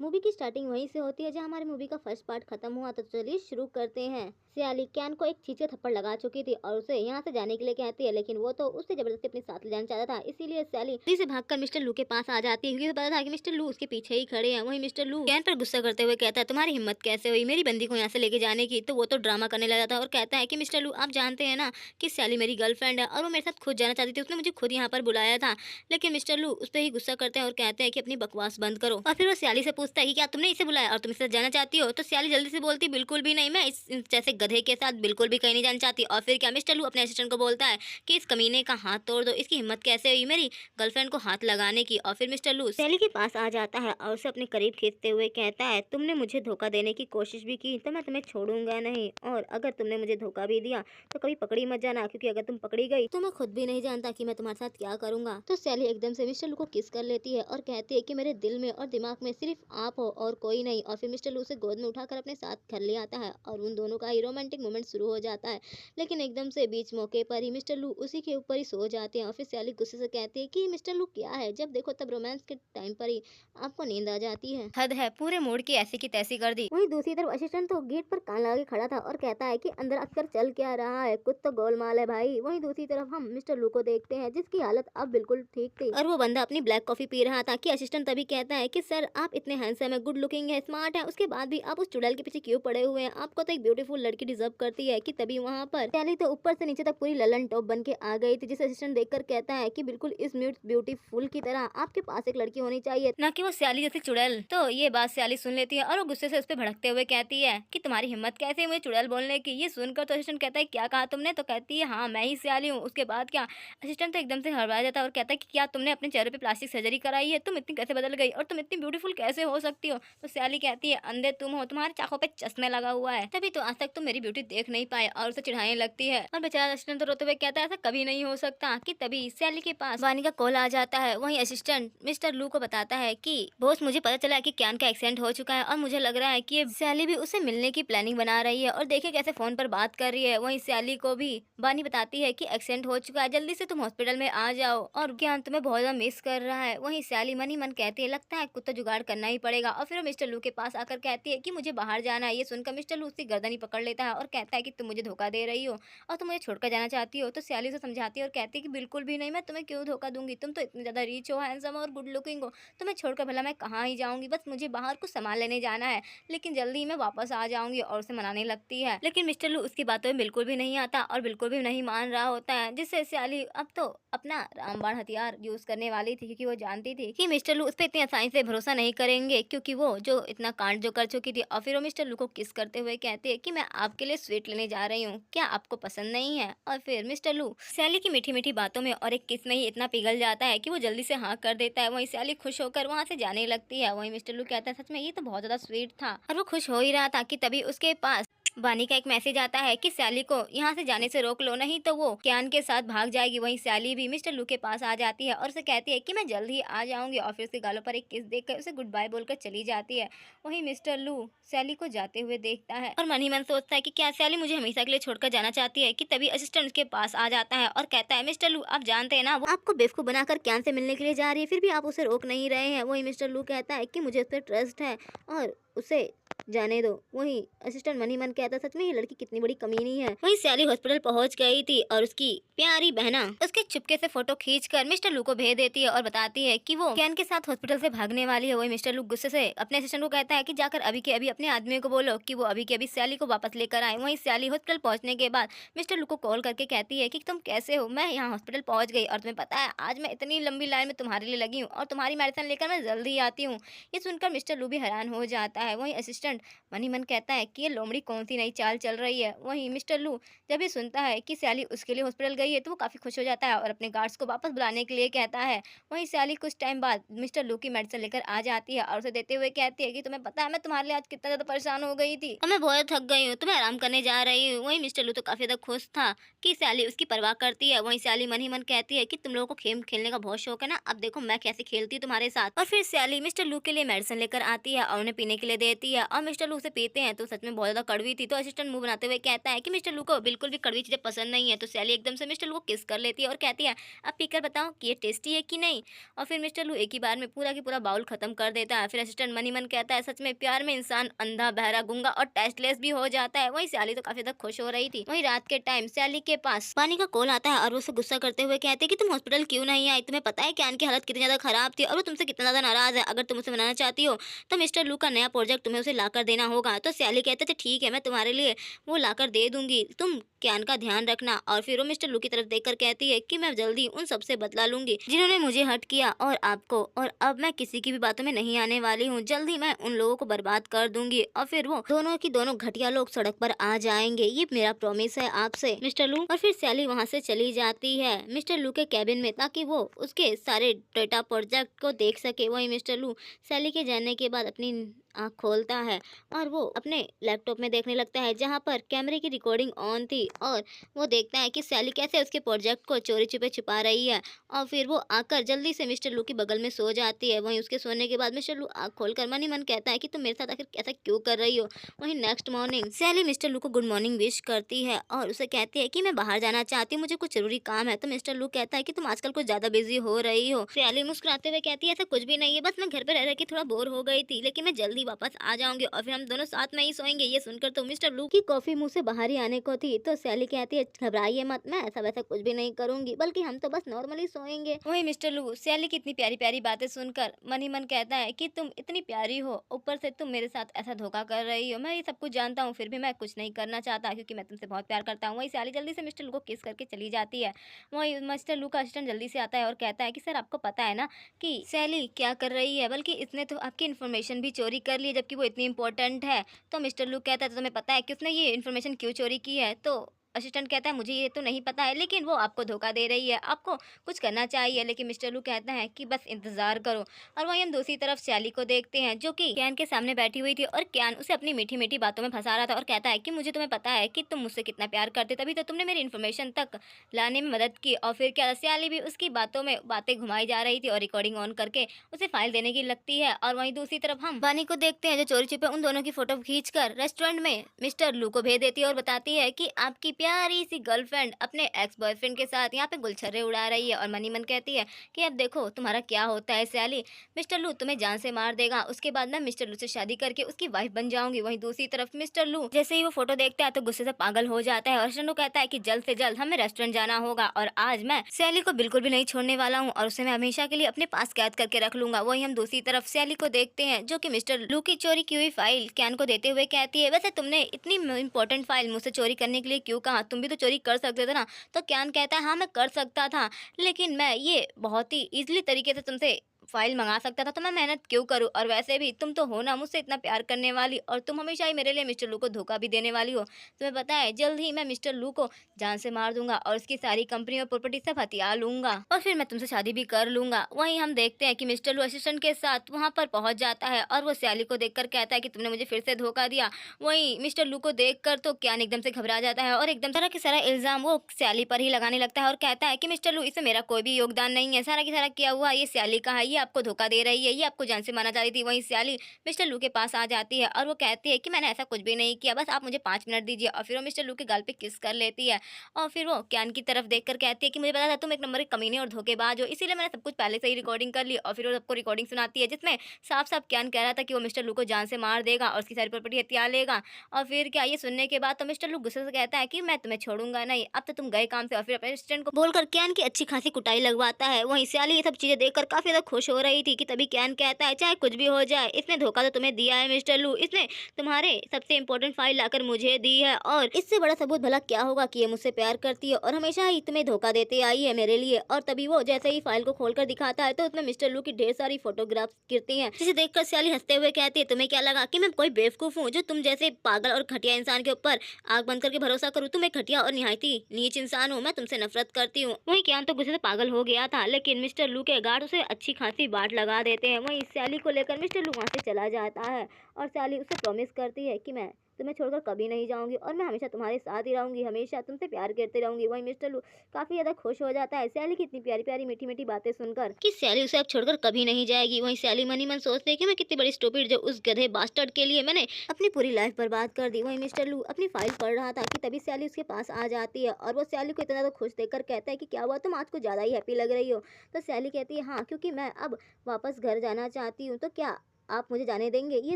Movie की starting वहीं से होती है जहां हमारे मूवी का फर्स्ट पार्ट खत्म हुआ। तो चलिए शुरू करते हैं। सियाली कैन को एक चीचे थप्पड़ लगा चुकी थी और उसे यहाँ से जाने के लिए कहती है, लेकिन वो तो उससे जबरदस्ती अपने साथ ले जाना चाहता था। इसीलिए सियाली जल्दी से भागकर मिस्टर लू के पास आ जाती है, क्योंकि उसे पता था कि मिस्टर लू उसके पीछे ही खड़े हैं। वहीं मिस्टर लू कैन पर गुस्सा करते हुए कहता है, तुम्हारी हिम्मत कैसे हुई मेरी बंदी को यहाँ से लेके जाने की। तो वो तो ड्रामा करने लगा था और कहता है कि मिस्टर लू आप जानते हैं ना कि सियाली मेरी गर्लफ्रेंड है और वो मेरे साथ खुद जाना चाहती थी, उसने मुझे खुद यहाँ पर बुलाया था। लेकिन मिस्टर लू उस पर ही गुस्सा करते हैं और कहते हैं कि अपनी बकवास बंद करो। और फिर वो सियाली से पूछता है कि क्या तुमने इसे बुलाया और तुम इससे जाना चाहती हो। तो सियाली जल्दी से बोलती, बिल्कुल भी नहीं, मैं इस जैसे गधे के साथ बिल्कुल भी कहीं नहीं जाना चाहती। और फिर क्या मिस्टर लू अपने असिस्टेंट को बोलता है कि इस कमीने का हाथ तोड़ दो, इसकी हिम्मत कैसे हुई मेरी गर्लफ्रेंड को हाथ लगाने की। और फिर मिस्टर लू सियाली के पास आ जाता है और उसे अपने करीब खींचते हुए कहता है, तुमने मुझे धोखा देने की कोशिश भी की तो मैं तुम्हें छोड़ूंगा नहीं, और अगर तुमने मुझे धोखा भी दिया तो कभी पकड़ी मत जाना, क्योंकि अगर तुम पकड़ी गई तो मैं खुद भी नहीं जानता कि मैं तुम्हारे साथ क्या करूंगा। तो सियाली एकदम से मिस्टर लू को किस कर लेती है और कहती है कि मेरे दिल में और दिमाग में सिर्फ आप हो और कोई नहीं। और फिर मिस्टर लू उसे गोद में उठाकर अपने साथ घर ले आता है और उन दोनों का ही रोमांटिक मोमेंट शुरू हो जाता है। लेकिन एकदम से बीच मौके पर ही मिस्टर लू उसी के ऊपर ही सो जाते हैं और फिर सियाली गुस्से से कहती है कि मिस्टर लू क्या है, जब देखो तब रोमांस के टाइम पर ही आपको नींद आ जाती है, हद है, पूरे मूड की ऐसी की तैसी कर दी। वहीं दूसरी तरफ असिस्टेंट तो गेट पर कान लगा के खड़ा था और कहता है कि अंदर अक्सर चल क्या रहा है, कुछ तो गोलमाल है भाई। वहीं दूसरी तरफ हम मिस्टर लू को देखते हैं जिसकी हालत अब बिल्कुल ठीक थी और वो बंदा अपनी ब्लैक कॉफी पी रहा था कि असिस्टेंट तभी कहता है कि सर आप इतने हैंडसम है, गुड लुकिंग है, स्मार्ट है, उसके बाद भी आप उस चुड़ैल के पीछे क्यों पड़े हुए हैं, आपको तो एक ब्यूटीफुल लड़की डिजर्व करती है। कि तभी वहाँ पर सियाली तो ऊपर से नीचे तक पूरी ललन टॉप बन के आ गई थी, जिसे असिस्टेंट देखकर कहता है कि बिल्कुल इस ब्यूटीफुल की तरह आपके पास एक लड़की होनी चाहिए, ना कि वो सियाली जैसी चुड़ैल। तो ये बात सियाली सुन लेती है और वो गुस्से से उस पर भड़कते हुए कहती है कि तुम्हारी हिम्मत कैसे है मुझे चुड़ैल बोलने की। ये सुनकर तो असिस्टेंट कहता है क्या कहा तुमने। तो कहती है हाँ मैं ही सियाली हूँ। उसके बाद क्या असिस्टेंट तो एकदम से हड़बड़ा जाता है और कहता है कि क्या तुमने अपने चेहरे पे प्लास्टिक सर्जरी कराई है, तुम इतनी कैसे बदल गई और तुम इतनी ब्यूटीफुल कैसे हो सकती हो। तो सियाली कहती है अंधे तुम हो, तुम्हारे चाकों पे चश्मे लगा हुआ है, तभी तो आज तक तुम मेरी ब्यूटी देख नहीं पाए। और उसे चिढ़ाने लगती है और बेचारा असिस्टेंट तो रोते हुए कहता है ऐसा कभी नहीं हो सकता। कि तभी सियाली के पास वानी का कॉल आ जाता है। वहीं असिस्टेंट मिस्टर लू को बताता है कि बॉस मुझे पता चला है कि क्यान का एक्सीडेंट हो चुका है और मुझे लग रहा है कि ये सियाली भी उसे मिलने की प्लानिंग बना रही है और देखिए कैसे फोन पर बात कर रही है। वहीं सियाली को भी बानी बताती है कि एक्सीडेंट हो चुका है, जल्दी से तुम हॉस्पिटल में आ जाओ और ज्ञान तुम्हें बहुत ज्यादा मिस कर रहा है। वहीं सियाली मन ही मन कहती है लगता है कुछ तो जुगाड़ करना ही पड़ेगा। और फिर वो मिस्टर लू के पास आकर कहती है कि मुझे बाहर जाना है। ये सुनकर मिस्टर लू उसकी गर्दन ही पकड़ लेता है और कहता है कि तुम मुझे धोखा दे रही हो और तुम मुझे छोड़कर जाना चाहती हो। तो सियाली उसे समझाती है और कहती है कि बिल्कुल भी नहीं, मैं तुम्हें क्यों धोखा दूंगी, तुम तो इतने ज्यादा रिच हो, हैंडसम और गुड लुकिंग हो, तुम्हें छोड़कर भला मैं कहाँ ही जाऊंगी, बस मुझे बाहर कुछ सामान लेने जाना है, लेकिन जल्दी ही मैं वापस आ जाऊंगी। और उसे मनाने लगती है, लेकिन मिस्टर लू उसकी बातों में बिल्कुल भी नहीं आता और बिल्कुल भी नहीं मान रहा होता है, जिससे सियाली अब तो अपना रामबाण हथियार यूज करने वाली थी, क्योंकि वो जानती थी कि मिस्टर लू उस पर इतनी आसानी से भरोसा नहीं करेंगे, क्योंकि वो जो इतना कांड जो कर चुकी थी। और फिर वो मिस्टर लू को किस करते हुए कहती है कि मैं आपके लिए स्वीट लेने जा रही हूँ, क्या आपको पसंद नहीं है। और फिर मिस्टर लू सियाली की मीठी मीठी बातों में और एक किस में ही इतना पिघल जाता है कि वो जल्दी से हाँ कर देता है। वहीं सियाली खुश होकर वहाँ से जाने लगती है। वहीं मिस्टर लू कहता है सच में ये तो बहुत ज्यादा स्वीट था, और वो खुश हो ही रहा था कि तभी उसके पास बानी का एक मैसेज आता है कि सियाली को यहाँ से जाने से रोक लो, नहीं तो वो क्यान के साथ भाग जाएगी। वहीं सियाली भी मिस्टर लू के पास आ जाती है और उसे कहती है कि मैं जल्द ही आ जाऊंगी, और फिर उसके गालों पर एक किस देकर उसे गुड बाय बोलकर चली जाती है। वहीं मिस्टर लू सियाली को जाते हुए देखता है और मन ही मन सोचता है कि क्या सियाली मुझे हमेशा के लिए छोड़कर जाना चाहती है। कि तभी असिस्टेंट उसके पास आ जाता है और कहता है मिस्टर लू आप जानते हैं ना वो आपको बेवकूफ बनाकर क्यान से मिलने के लिए जा रही है, फिर भी आप उसे रोक नहीं रहे हैं। वहीं मिस्टर लू कहता है कि मुझे उस पर ट्रस्ट है और उसे जाने दो। वहीं असिस्टेंट मन ही मन कहता सच में ये लड़की कितनी बड़ी कमीनी है। वहीं सियाली हॉस्पिटल पहुंच गई थी और उसकी प्यारी बहना उसके चुपके से फोटो खींचकर मिस्टर लू को भेज देती है और बताती है कि वो कैन के साथ हॉस्पिटल से भागने वाली है। वही मिस्टर लू गुस्से से अपने असिस्टेंट को कहता है कि जाकर अभी के अभी अपने आदमी को बोलो कि वो अभी के अभी सियाली को वापस लेकर आए। वहीं सियाली हॉस्पिटल पहुंचने के बाद मिस्टर लू को कॉल करके कहती है कि तुम कैसे हो, मैं यहाँ हॉस्पिटल पहुंच गई और तुम्हें पता है आज मैं इतनी लंबी लाइन में तुम्हारे लिए लगी हूँ और तुम्हारी मेडिसिन लेकर मैं जल्दी आती हूँ। ये सुनकर मिस्टर लू भी हैरान हो जाता है। वहीं असिस्टेंट मन ही मन कहता है कि ये लोमड़ी कौन सी नई चाल चल रही है। वहीं मिस्टर लू जब ये सुनता है कि सियाली उसके लिए हॉस्पिटल गई है तो वो काफी खुश हो जाता है और अपने गार्ड्स को वापस बुलाने के लिए कहता है। वहीं सियाली कुछ टाइम बाद मिस्टर लू की मेडिसिन लेकर आ जाती है और उसे देते हुए कहती है कि तुम्हें पता है मैं तुम्हारे लिए आज कितना ज्यादा परेशान हो गई थी और मैं बहुत थक गई हूँ, तो मैं आराम करने जा रही हूँ। वहीं मिस्टर लू तो काफी ज्यादा खुश था कि सियाली उसकी परवाह करती है। वहीं सियाली मन ही मन कहती है कि तुम लोगों को गेम खेलने का बहुत शौक है ना, अब देखो मैं कैसे खेलती हूँ तुम्हारे साथ। और फिर सियाली मिस्टर लू के लिए मेडिसिन लेकर आती है और उन्हें पीने के लिए ले देती है और मिस्टर लू उसे पीते हैं तो सच में बहुत ज़्यादा कड़वी थी। तो असिस्टेंट मुँह बनाते हुए कहता है कि मिस्टर लू को बिल्कुल भी कड़वी चीज़ें पसंद नहीं है। तो सैली एकदम से मिस्टर लू को किस कर लेती है और कहती है, अब पीकर बताओ कि ये टेस्टी है कि नहीं। और फिर मिस्टर लू एक ही बार में पूरा की पूरा बाउल खत्म कर देता है। फिर असिस्टेंट मन ही मन कहता है, सच में प्यार में इंसान अंधा, बहरा, गूंगा और टेस्टलेस भी हो जाता है। वहीं सैली तो काफी ज्यादा खुश हो रही थी। वहीं रात के टाइम सैली के पास पानी का कॉल आता है और वो उसे गुस्सा करते हुए कहती है कि तुम हॉस्पिटल क्यों नहीं आई, तुम्हें पता है कैन की हालत कितनी ज्यादा खराब थी और वो तुमसे कितना ज्यादा नाराज है। अगर तुम उसे मनाना चाहती हो तो मिस्टर लू का नया प्रोजेक्ट तुम्हें उसे लाकर देना होगा। तो सैली कहते थे ठीक है, मैं तुम्हारे लिए वो लाकर दे दूंगी, तुम कैन का ध्यान रखना। और फिर वो मिस्टर लू की तरफ देखकर कहती है कि मैं जल्दी उन सबसे बदला लूंगी जिन्होंने मुझे हर्ट किया और आपको, और अब मैं किसी की भी बातों में नहीं आने वाली हूँ। जल्दी मैं उन लोगों को बर्बाद कर दूंगी और फिर वो दोनों की दोनों घटिया लोग सड़क पर आ जाएंगे, ये मेरा प्रॉमिस है आपसे मिस्टर लू। और फिर सैली वहाँ से चली जाती है मिस्टर लू के कैबिन में ताकि वो उसके सारे डेटा प्रोजेक्ट को देख सके। वहीं मिस्टर लू सैली के जाने के बाद अपनी आँख खोलता है और वो अपने लैपटॉप में देखने लगता है जहाँ पर कैमरे की रिकॉर्डिंग ऑन थी और वो देखता है कि सैली कैसे उसके प्रोजेक्ट को चोरी छुपे छुपा रही है। और फिर वो आकर जल्दी से मिस्टर लू के बगल में सो जाती है। वहीं उसके सोने के बाद मिस्टर लू आँख खोलकर मन ही मन कहता है कि तुम मेरे साथ आखिर ऐसा क्यों कर रही हो। वहीं नेक्स्ट मॉर्निंग सैली मिस्टर लू को गुड मॉर्निंग विश करती है और उसे कहती है कि मैं बाहर जाना चाहती हूँ, मुझे कुछ जरूरी काम है। तो मिस्टर लू कहता है कि तुम आजकल कुछ ज्यादा बिजी हो रही हो। सैली मुस्कुराते हुए कहती है ऐसा कुछ भी नहीं है, बस मैं घर पे रह रह के थोड़ा बोर हो गई थी, लेकिन मैं जल्दी वापस आ जाऊंगी और फिर हम दोनों साथ में ही सोएंगे। ये सुनकर तो मिस्टर लू की कॉफी मुंह से बाहर ही आने को थी। तो सैली कहती है घबराइए मत, मैं ऐसा वैसा कुछ भी नहीं करूंगी, बल्कि हम तो बस नॉर्मली सोएंगे। वहीं मिस्टर लू सैली की इतनी प्यारी प्यारी बातें सुनकर मन ही मन कहता है कि तुम इतनी प्यारी हो, ऊपर से तुम मेरे साथ ऐसा धोखा कर रही हो। मैं ये सब कुछ जानता हूँ, फिर भी मैं कुछ नहीं करना चाहता क्योंकि मैं तुमसे बहुत प्यार करता हूँ। वहीं सैली जल्दी से मिस्टर लू को किस करके चली जाती है। वहीं मिस्टर लू का असिस्टेंट जल्दी से आता है और कहता है कि सर आपको पता है ना कि सैली क्या कर रही है, बल्कि इसने तो आपकी इन्फॉर्मेशन भी चोरी कर ली है जबकि वो इतनी इंपॉर्टेंट है। तो मिस्टर लू कहता है तो तुम्हें पता है कि उसने ये इन्फॉर्मेशन क्यों चोरी की है। तो असिस्टेंट कहता है मुझे ये तो नहीं पता है, लेकिन वो आपको धोखा दे रही है, आपको कुछ करना चाहिए। लेकिन मिस्टर लू कहता है कि बस इंतजार करो। और वहीं हम दूसरी तरफ सैली को देखते हैं जो कि कैन के सामने बैठी हुई थी और कैन उसे अपनी मीठी मीठी बातों में फंसा रहा था और कहता है कि मुझे तुम्हें पता है कि तुम मुझसे कितना प्यार करते, तभी तो तुमने मेरी इन्फॉर्मेशन तक लाने में मदद की। और फिर क्या सैली भी उसकी बातों में बातें घुमाई जा रही थी और रिकॉर्डिंग ऑन करके उसे फाइल देने की लगती है। और वहीं दूसरी तरफ हम बानी को देखते हैं जो चोरी छिपे उन दोनों की फोटो खींचकर रेस्टोरेंट में मिस्टर लू को भेज देती है और बताती है कि आपकी प्यारी सी गर्लफ्रेंड अपने एक्स बॉयफ्रेंड के साथ यहाँ पे गुलछर्रे उड़ा रही है। और मनी मन कहती है कि अब देखो तुम्हारा क्या होता है सैली, मिस्टर लू तुम्हें जान से मार देगा, उसके बाद मैं मिस्टर लू से शादी करके उसकी वाइफ बन जाऊंगी। वहीं दूसरी तरफ मिस्टर लू जैसे ही वो फोटो देखता है तो गुस्से से पागल हो जाता है और शनु कहता है कि जल्द से जल्द हमें रेस्टोरेंट जाना होगा और आज मैं सैली को बिल्कुल भी नहीं छोड़ने वाला हूँ और उसे मैं हमेशा के लिए अपने पास कैद करके रख लूंगा। वहीं हम दूसरी तरफ सैली को देखते हैं जो कि मिस्टर लू की चोरी की हुई फाइल कैन को देते हुए कहती है वैसे तुमने इतनी इंपॉर्टेंट फाइल मुझसे चोरी करने के लिए क्यों कहा, तुम भी तो चोरी कर सकते थे ना। तो कैन कहता है हाँ मैं कर सकता था, लेकिन मैं ये बहुत ही इजीली तरीके से तुमसे फाइल मंगा सकता था, तो मैं मेहनत क्यों करूं। और वैसे भी तुम तो हो ना मुझसे इतना प्यार करने वाली और तुम हमेशा ही मेरे लिए मिस्टर लू को धोखा भी देने वाली हो। तुम्हें पता है जल्द ही मैं मिस्टर लू को जान से मार दूंगा और उसकी सारी कंपनी और प्रॉपर्टी सब हथिया लूंगा और फिर मैं तुमसे शादी भी कर लूंगा। वहीं हम देखते हैं कि मिस्टर लू असिस्टेंट के साथ वहां पर पहुंच जाता है और वो सैली को देखकर कहता है कि तुमने मुझे फिर से धोखा दिया। वहीं मिस्टर लू को देखकर तो कैन एकदम से घबरा जाता है और एकदम सारा की सारा इल्जाम वो सैली पर ही लगाने लगता है और कहता है कि मिस्टर लू इसमें मेरा कोई भी योगदान नहीं है, सारा की सारा किया हुआ ये सैली का है, ये आपको धोखा दे रही है, ये आपको जान से मारना चाह रही थी। वहीं सैली मिस्टर लू के पास आ जाती है और वो कहती है कि मैंने ऐसा कुछ भी नहीं किया, बस आप मुझे 5 मिनट दीजिए। और फिर वो मिस्टर लू के गाल पे किस कर लेती है और फिर वो कैन की तरफ देखकर कहती है कि मुझे पता था तुम एक नंबर के कमीने और धोखेबाज हो, इसीलिए मैंने सब कुछ पहले से ही रिकॉर्डिंग कर ली। और फिर वो सबको रिकॉर्डिंग सुनाती है जिसमें साफ साफ कैन कह रहा था कि वो मिस्टर लू को जान से मार देगा और उसकी सारी प्रॉपर्टी हथिया लेगा। और फिर क्या ये सुनने के बाद तो मिस्टर लू गुस्से से कहता है कि मैं तुम्हें छोड़ूंगा नहीं, अब तो तुम गए काम से। और फिर अपने असिस्टेंट को बोलकर कैन की अच्छी खासी कुटाई लगवाता है। वहीं सैली ये सब चीजें देखकर काफी ज्यादा खुश हो रही थी कि तभी कैन कहता है चाहे कुछ भी हो जाए इसने धोखा तो तुम्हें दिया है मिस्टर लू, इसने तुम्हारे सबसे इम्पोर्टेंट फाइल लाकर मुझे दी है और इससे बड़ा सबूत भला क्या होगा कि ये मुझसे प्यार करती है और हमेशा ही तुम्हें धोखा देते आई है मेरे लिए। और तभी वो जैसे ही फाइल को खोलकर दिखाता है तो उसमें मिस्टर लू की ढेर सारी फोटोग्राफ्स गिरती हैं, जिसे देखकर सैली हंसते हुए कहती है तुम्हें क्या लगा कि मैं कोई बेवकूफ हूँ जो तुम जैसे पागल और घटिया इंसान के ऊपर आग बंद करके भरोसा करूँ। तुम एक घटिया और निहायती नीच इंसान हो, मैं तुमसे नफरत करती हूँ। वहीं कैन तो गुस्से से पागल हो गया था, लेकिन मिस्टर लू के गार्ड उसे अच्छी खासी बाट लगा देते हैं। वहीं सैली को लेकर मिस्टर लू वहाँ से चला जाता है और सैली उसे प्रॉमिस करती है कि मैं तुम्हें छोड़कर कभी नहीं जाऊंगी और मैं हमेशा तुम्हारे साथ ही रहूंगी, हमेशा तुमसे प्यार करती रहूंगी। वहीं मिस्टर लू काफी ज्यादा खुश हो जाता है सैली की इतनी प्यारी प्यारी मीठी मीठी बातें सुनकर कि सैली उसे अब छोड़कर कभी नहीं जाएगी। वहीं सैली मनी मन सोचते है कि मैं कितनी बड़ी स्टूपिड जो उस गधे बास्टर्ड के लिए मैंने अपनी पूरी लाइफ बर्बाद कर दी। वहीं मिस्टर लू अपनी फाइल पढ़ रहा था कि तभी सैली उसके पास आ जाती है और वो सैली को इतना ज्यादा खुश देखकर कहता है कि क्या हुआ, तुम आज कुछ ज्यादा ही हैप्पी लग रही हो। तो सैली कहती है हाँ, क्योंकि मैं अब वापस घर जाना चाहती हूँ, तो क्या आप मुझे जाने देंगे। ये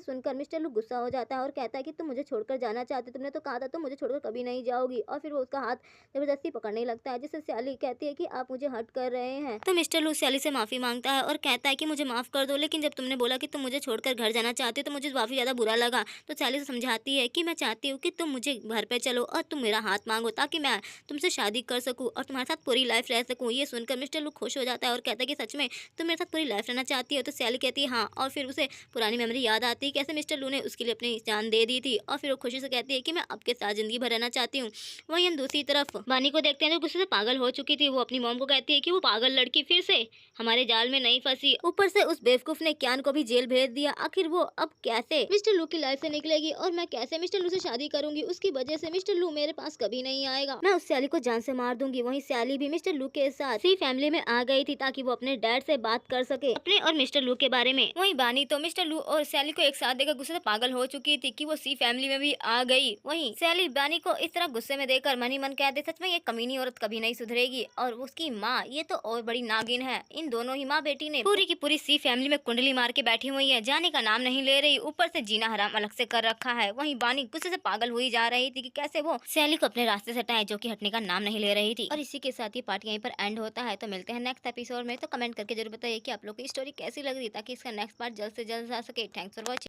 सुनकर मिस्टर लू गुस्सा हो जाता है और कहता है कि तुम मुझे छोड़कर जाना चाहते, तुमने तो कहा था तुम मुझे छोड़कर कभी नहीं जाओगी। और फिर वो उसका हाथ जबरदस्ती पकड़ने लगता है, जिससे सैली कहती है कि आप मुझे हर्ट कर रहे हैं। तो मिस्टर लू सैली से माफी मांगता है और कहता है कि मुझे माफ कर दो, लेकिन जब तुमने बोला कि तुम मुझे छोड़कर घर जाना चाहते हो तो मुझे काफी ज्यादा बुरा लगा। तो सैली से समझाती है कि मैं चाहती हूँ कि तुम मुझे घर पे चलो और तुम मेरा हाथ मांगो ताकि मैं तुमसे शादी कर सकूं और तुम्हारे साथ पूरी लाइफ रह सकूं। ये सुनकर मिस्टर लू खुश हो जाता है और कहता है कि सच में तुम मेरे साथ पूरी लाइफ रहना चाहती हो। तो सैली कहती है हाँ, और फिर उसे पुरानी मेमोरी याद आती है कैसे मिस्टर लू ने उसके लिए अपनी जान दे दी थी और फिर वो खुशी से कहती है कि मैं आपके साथ जिंदगी भर रहना चाहती हूँ। वहीं हम दूसरी तरफ बानी को देखते हैं जो गुस्से से पागल हो चुकी थी। वो अपनी मॉम को कहती है कि वो पागल लड़की फिर से हमारे जाल में नहीं फंसी, ऊपर से उस बेवकूफ ने क्यान को भी जेल भेज दिया। आखिर वो अब कैसे मिस्टर लू की लाइफ से निकलेगी और मैं कैसे मिस्टर लू से शादी करूंगी। उसकी वजह से मिस्टर लू मेरे पास कभी नहीं आएगा, मैं उस सैली को जान से मार दूंगी। वहीं सैली भी मिस्टर लू के साथ सी फैमिली में आ गई थी ताकि वो अपने डैड से बात कर सके अपने और मिस्टर लू के बारे में। वहीं बानी तो मिस्टर लू और सैली को एक साथ देखकर गुस्से से पागल हो चुकी थी कि वो सी फैमिली में भी आ गई। वहीं सैली बानी को इस तरह गुस्से में देखकर मनी मन कहते सच में ये कमीनी औरत कभी नहीं सुधरेगी और उसकी माँ ये तो और बड़ी नागिन है। इन दोनों ही माँ बेटी ने पूरी की पूरी सी फैमिली में कुंडली मार के बैठी हुई है, जाने का नाम नहीं ले रही, ऊपर से जीना हराम अलग से कर रखा है। वहीं बानी गुस्से से पागल हुई जा रही थी कि कैसे वो सैली को अपने रास्ते से हटाए जो कि हटने का नाम नहीं ले रही थी। और इसी के साथ ही पार्ट यहीं पर एंड होता है। तो मिलते हैं नेक्स्ट एपिसोड में। तो कमेंट करके जरूर बताइए कि आप लोग की स्टोरी कैसी लग रही ताकि इसका नेक्स्ट पार्ट जल्द से जल्द आ सके। Thanks for watching.